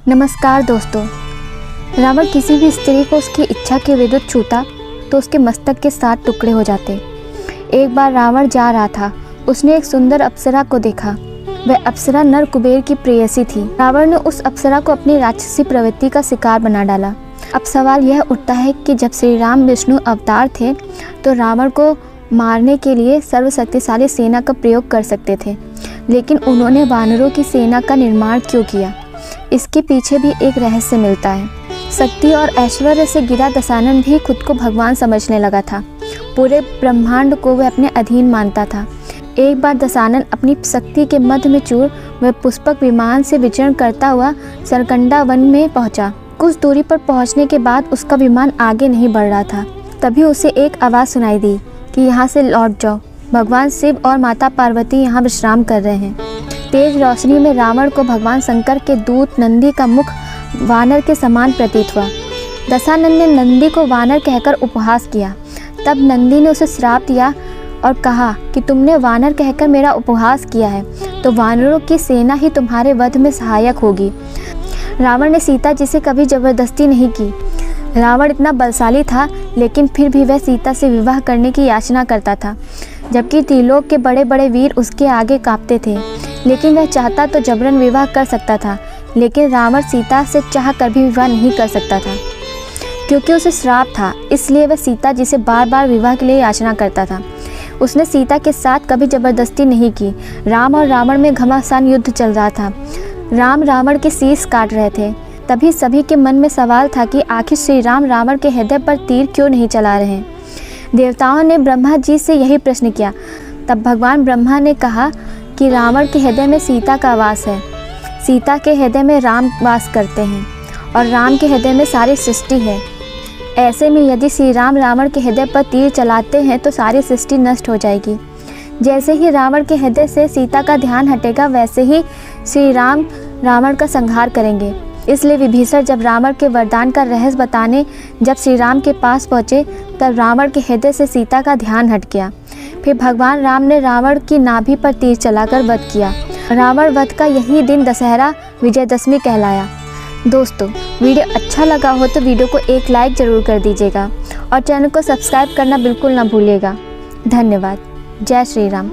नमस्कार दोस्तों। रावण किसी भी स्त्री को उसकी इच्छा के विरुद्ध छूता तो उसके मस्तक के 7 टुकड़े हो जाते। एक बार रावण जा रहा था, उसने एक सुंदर अप्सरा को देखा। वह अप्सरा नर कुबेर की प्रेयसी थी। रावण ने उस अप्सरा को अपनी राक्षसी प्रवृत्ति का शिकार बना डाला। अब सवाल यह उठता है कि जब श्री राम विष्णु अवतार थे तो रावण को मारने के लिए सर्वशक्तिशाली सेना का प्रयोग कर सकते थे, लेकिन उन्होंने वानरों की सेना का निर्माण क्यों किया? इसके पीछे भी एक रहस्य मिलता है। शक्ति और ऐश्वर्य से गिरा दशानन भी खुद को भगवान समझने लगा था। पूरे ब्रह्मांड को वह अपने अधीन मानता था। एक बार दशानन अपनी शक्ति के मध्य में चूर वह पुष्पक विमान से विचरण करता हुआ सरकंडा वन में पहुंचा। कुछ दूरी पर पहुंचने के बाद उसका विमान आगे नहीं बढ़ रहा था। तभी उसे एक आवाज़ सुनाई दी कि यहाँ से लौट जाओ, भगवान शिव और माता पार्वती यहाँ विश्राम कर रहे हैं। तेज रोशनी में रावण को भगवान शंकर के दूत नंदी का मुख वानर के समान प्रतीत हुआ। दशानन ने नंदी को वानर कहकर उपहास किया। तब नंदी ने उसे श्राप दिया और कहा कि तुमने वानर कहकर मेरा उपहास किया है तो वानरों की सेना ही तुम्हारे वध में सहायक होगी। रावण ने सीता जी से कभी जबरदस्ती नहीं की। रावण इतना बलशाली था, लेकिन फिर भी वह सीता से विवाह करने की याचना करता था, जबकि त्रिलोक के बड़े बड़े वीर उसके आगे कांपते थे। लेकिन वह चाहता तो जबरन विवाह कर सकता था, लेकिन रावण सीता से चाह कर भी विवाह नहीं कर सकता था, क्योंकि उसे श्राप था। इसलिए वह सीता जी से बार बार विवाह के लिए याचना करता था। उसने सीता के साथ कभी जबरदस्ती नहीं की। राम और रावण में घमासान युद्ध चल रहा था। राम रावण के शीश काट रहे थे। तभी सभी के मन में सवाल था कि आखिर श्री राम रावण के हृदय पर तीर क्यों नहीं चला रहे हैं। देवताओं ने ब्रह्मा जी से यही प्रश्न किया। तब भगवान ब्रह्मा ने कहा कि रावण के हृदय में सीता का वास है, सीता के हृदय में राम वास करते हैं और राम के हृदय में सारी सृष्टि है। ऐसे में यदि श्री राम रावण के हृदय पर तीर चलाते हैं तो सारी सृष्टि नष्ट हो जाएगी। जैसे ही रावण के हृदय से सीता का ध्यान हटेगा, वैसे ही श्री राम रावण का संहार करेंगे। इसलिए विभीषण जब रावण के वरदान का रहस्य बताने जब श्री राम के पास पहुँचे, तब रावण के हृदय से सीता का ध्यान हट गया। फिर भगवान राम ने रावण की नाभि पर तीर चलाकर वध किया। रावण वध का यही दिन दशहरा विजयदशमी कहलाया। दोस्तों, वीडियो अच्छा लगा हो तो वीडियो को एक लाइक ज़रूर कर दीजिएगा और चैनल को सब्सक्राइब करना बिल्कुल ना भूलिएगा। धन्यवाद। जय श्री राम।